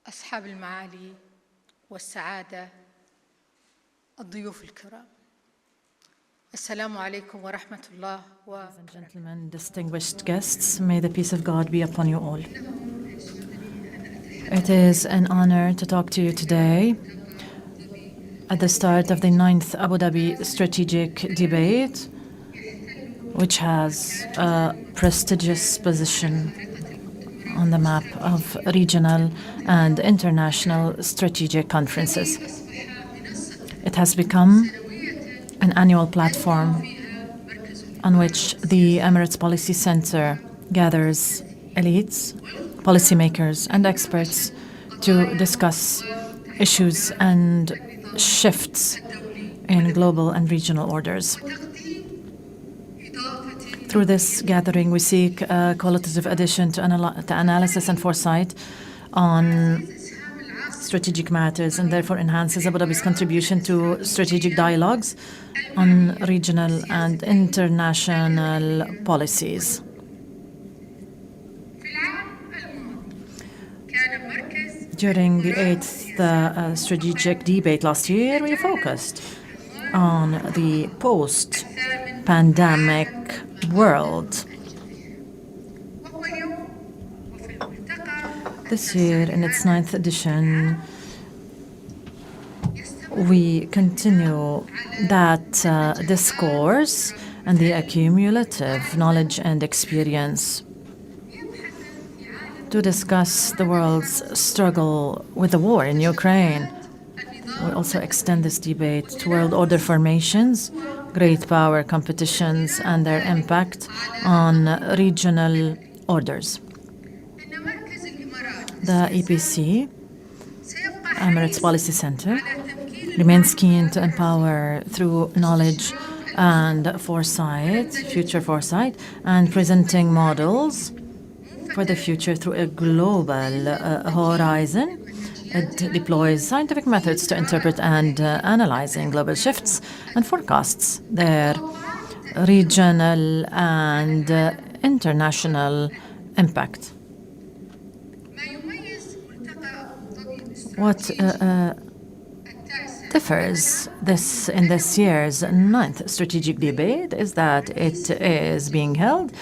أصحاب المعالي والسعادة الضيوف الكرام السلام عليكم ورحمة الله Ladies and gentlemen, distinguished guests, may the peace of God be upon you all. It is an honor to talk to you today at the start of the 9th Abu Dhabi strategic debate, which has a prestigious position on the map of regional and international strategic conferences. It has become an annual platform on which the Emirates Policy Center gathers elites, policymakers, and experts to discuss issues and shifts in global and regional orders. Through this gathering, we seek a qualitative addition to analysis and foresight on strategic matters, and therefore enhances Abu Dhabi's contribution to strategic dialogues on regional and international policies. During the 8th strategic debate last year, we focused on the post-pandemic world. This year, in its 9th edition, we continue that discourse and the accumulative knowledge and experience to discuss the world's struggle with the war in Ukraine. We also extend this debate to world order formations, great power competitions, and their impact on regional orders. The EPC, Emirates Policy Center, remains keen to empower through knowledge and foresight, future foresight, and presenting models for the future through a global horizon. It deploys scientific methods to interpret and analyzing global shifts and forecasts their regional and international impact. What differs in this year's 9th strategic debate is that it is being held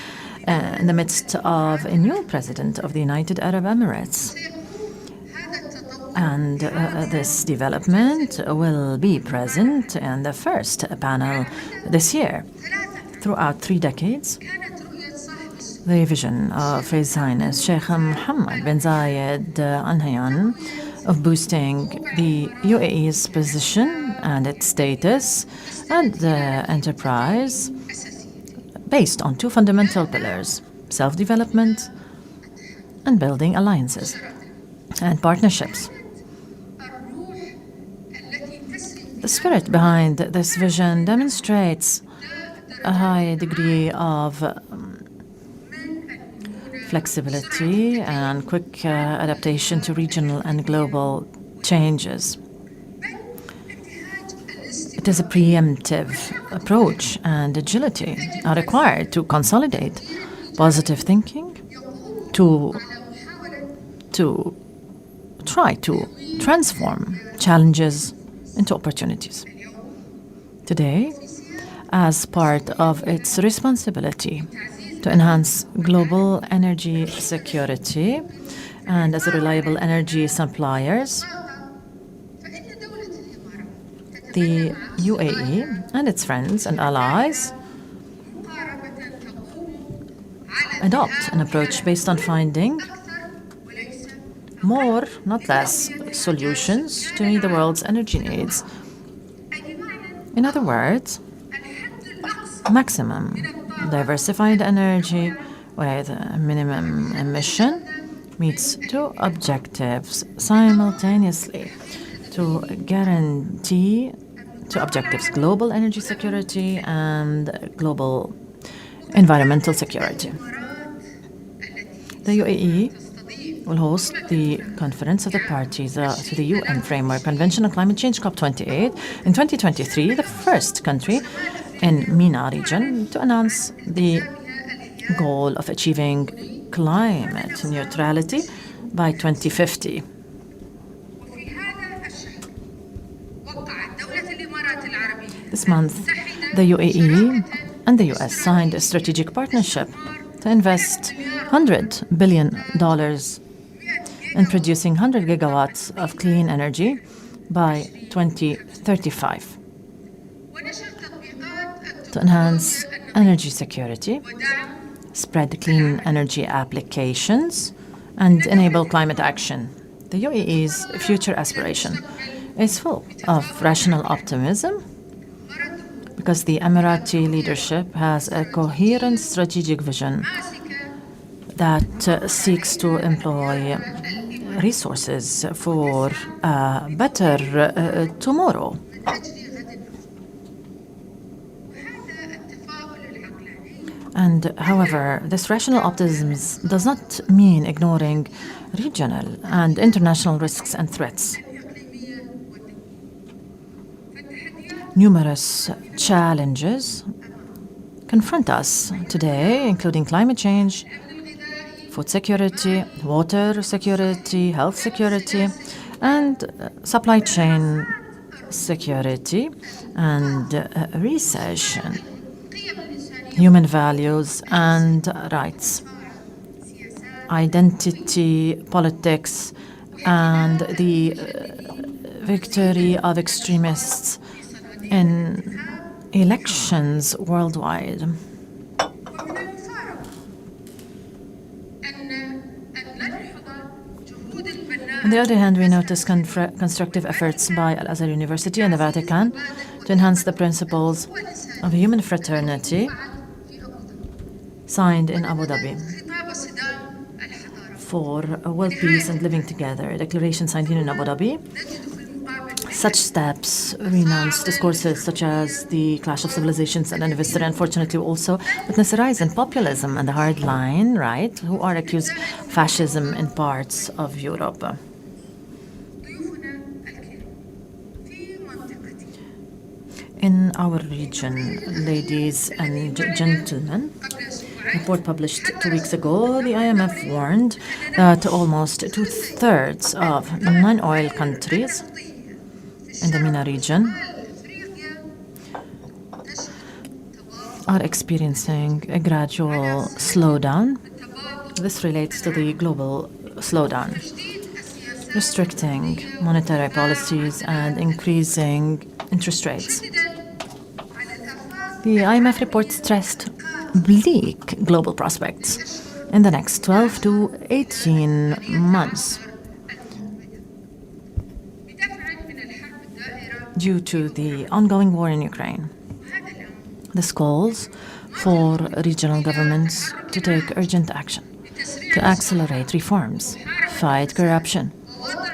in the midst of a new president of the United Arab Emirates. And this development will be present in the first panel this year. Throughout 3 decades, the vision of His Highness Sheikh Mohammed bin Zayed Al Nahyan of boosting the UAE's position and its status and the enterprise based on 2 fundamental pillars: self-development and building alliances and partnerships. The spirit behind this vision demonstrates a high degree of flexibility and quick adaptation to regional and global changes. It is a preemptive approach, and agility are required to consolidate positive thinking, to try to transform challenges into opportunities. Today, as part of its responsibility to enhance global energy security and as a reliable energy suppliers, the UAE and its friends and allies adopt an approach based on finding more, not less, solutions to meet the world's energy needs. In other words, maximum diversified energy with a minimum emission meets 2 objectives simultaneously to guarantee 2 objectives: global energy security and global environmental security. The UAE will host the Conference of the Parties to the UN Framework Convention on Climate Change, COP28, in 2023, the first country in MENA region to announce the goal of achieving climate neutrality by 2050. This month, the UAE and the US signed a strategic partnership to invest $100 billion in producing 100 gigawatts of clean energy by 2035 to enhance energy security, spread clean energy applications, and enable climate action. The UAE's future aspiration is full of rational optimism because the Emirati leadership has a coherent strategic vision that seeks to employ resources for a better tomorrow. And however, this rational optimism does not mean ignoring regional and international risks and threats. Numerous challenges confront us today, including climate change, food security, water security, health security, and supply chain security and recession, human values and rights, identity politics, and the victory of extremists in elections worldwide. On the other hand, we notice constructive efforts by Al-Azhar University and the Vatican to enhance the principles of human fraternity signed in Abu Dhabi for world peace and living together, a declaration signed in Abu Dhabi. Such steps renounce discourses such as the clash of civilizations and anniversary. Unfortunately, we also witness a rise in populism and the hardline right, who are accused of fascism in parts of Europe. In our region, ladies and gentlemen, a report published 2 weeks ago, the IMF warned that almost 2/3 of non-oil countries in the MENA region are experiencing a gradual slowdown. This relates to the global slowdown, restricting monetary policies and increasing interest rates. The IMF report stressed bleak global prospects in the next 12 to 18 months due to the ongoing war in Ukraine. This calls for regional governments to take urgent action to accelerate reforms, fight corruption,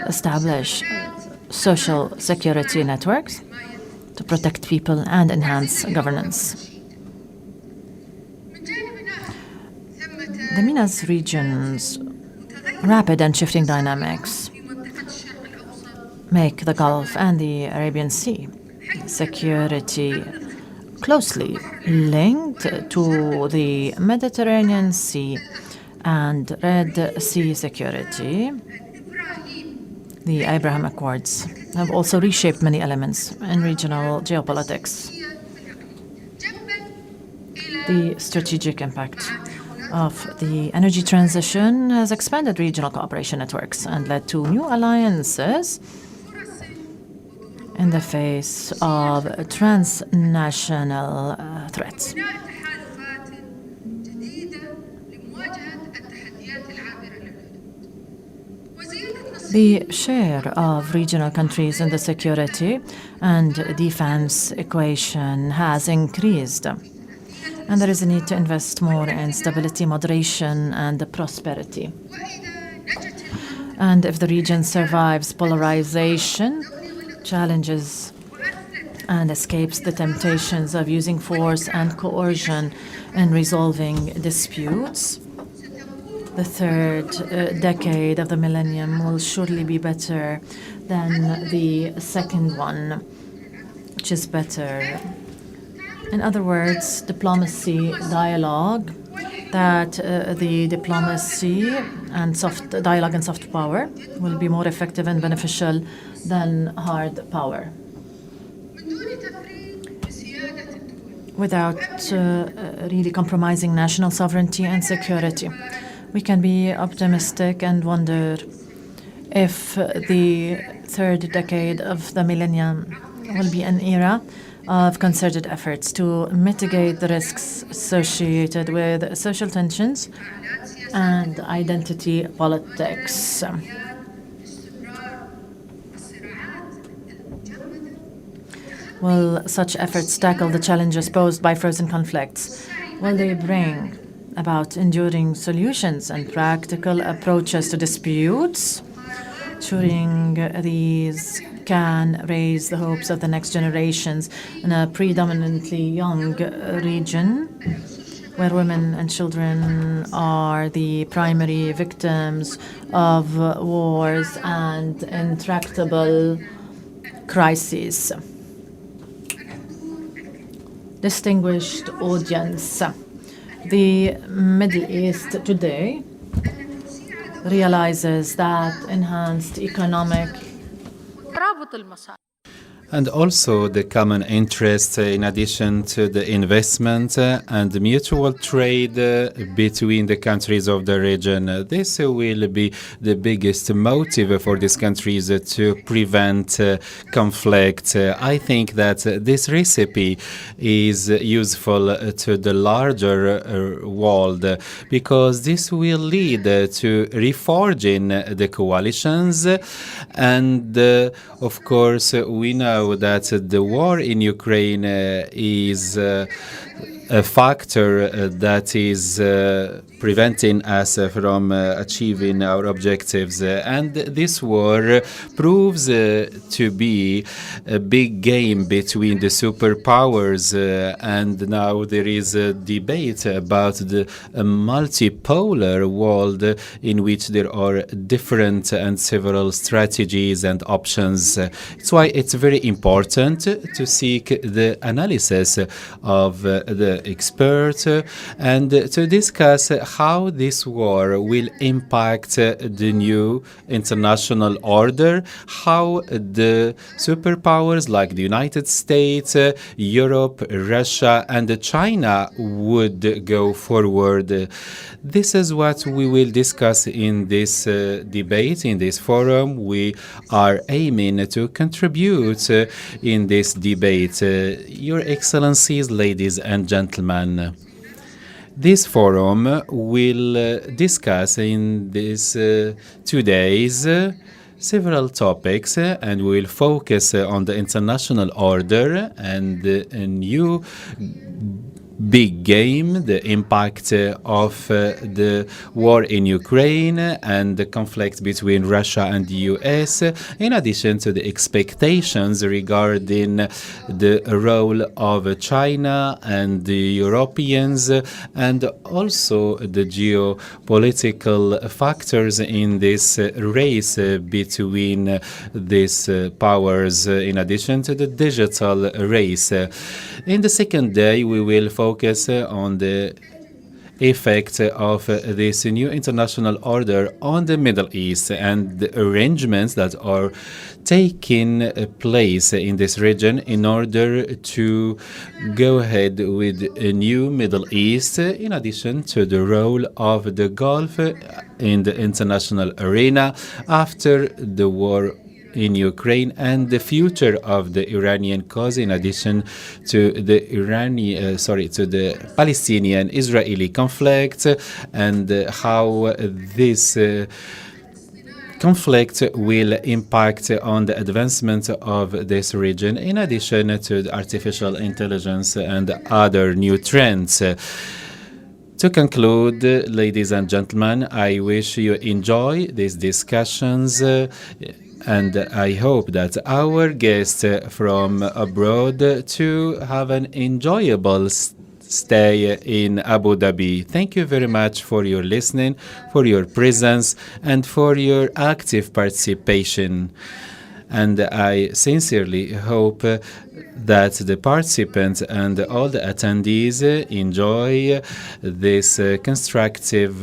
establish social security networks to protect people and enhance governance. The MENA's region's rapid and shifting dynamics make the Gulf and the Arabian Sea security closely linked to the Mediterranean Sea and Red Sea security. The Abraham Accords have also reshaped many elements in regional geopolitics. The strategic impact of the energy transition has expanded regional cooperation networks and led to new alliances in the face of transnational threats. The share of regional countries in the security and defense equation has increased, and there is a need to invest more in stability, moderation, and prosperity. And if the region survives polarization, challenges, and escapes the temptations of using force and coercion in resolving disputes, the third decade of the millennium will surely be better than the second one, which is better. In other words, diplomacy, dialogue, that the diplomacy and dialogue and soft power will be more effective and beneficial than hard power. without really compromising national sovereignty and security. We can be optimistic and wonder if the third decade of the millennium will be an era of concerted efforts to mitigate the risks associated with social tensions and identity politics. Will such efforts tackle the challenges posed by frozen conflicts? Will they bring about enduring solutions and practical approaches to disputes? Ensuring these can raise the hopes of the next generations in a predominantly young region where women and children are the primary victims of wars and intractable crises. Distinguished audience, the Middle East today realizes that enhanced economic and also the common interest in addition to the investment and the mutual trade between the countries of the region. This will be the biggest motive for these countries to prevent conflict. I think that this recipe is useful to the larger world because this will lead to reforging the coalitions and of course we know that the war in Ukraine is a factor that is preventing us from achieving our objectives. And this war proves to be a big game between the superpowers. And now there is a debate about the multipolar world in which there are different and several strategies and options. That's why it's very important to seek the analysis of the experts and to discuss how this war will impact the new international order, how the superpowers like the United States, Europe, Russia, and China would go forward. This is what we will discuss in this debate, in this forum. We are aiming to contribute in this debate. Your Excellencies, ladies and gentlemen, this forum will discuss in these 2 days several topics and we will focus on the international order and a new big game, the impact of the war in Ukraine and the conflict between Russia and the US, in addition to the expectations regarding the role of China and the Europeans, and also the geopolitical factors in this race between these powers, in addition to the digital race. In the second day, we will focus on the effect of this new international order on the Middle East and the arrangements that are taking place in this region in order to go ahead with a new Middle East, in addition to the role of the Gulf in the international arena after the war in Ukraine and the future of the Iranian cause, in addition to the the Palestinian-Israeli conflict and how this conflict will impact on the advancement of this region, in addition to the artificial intelligence and other new trends. To conclude, ladies and gentlemen, I wish you enjoy these discussions. And I hope that our guests from abroad to have an enjoyable stay in Abu Dhabi. Thank you very much for your listening, for your presence, and for your active participation. And I sincerely hope that the participants and all the attendees enjoy this constructive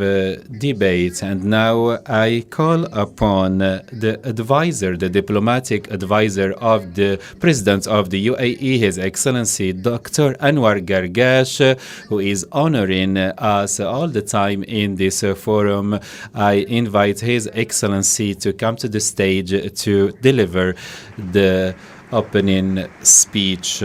debate. And now I call upon the advisor, the diplomatic advisor of the President of the UAE, His Excellency Dr. Anwar Gargash, who is honoring us all the time in this forum. I invite His Excellency to come to the stage to deliver the opening speech.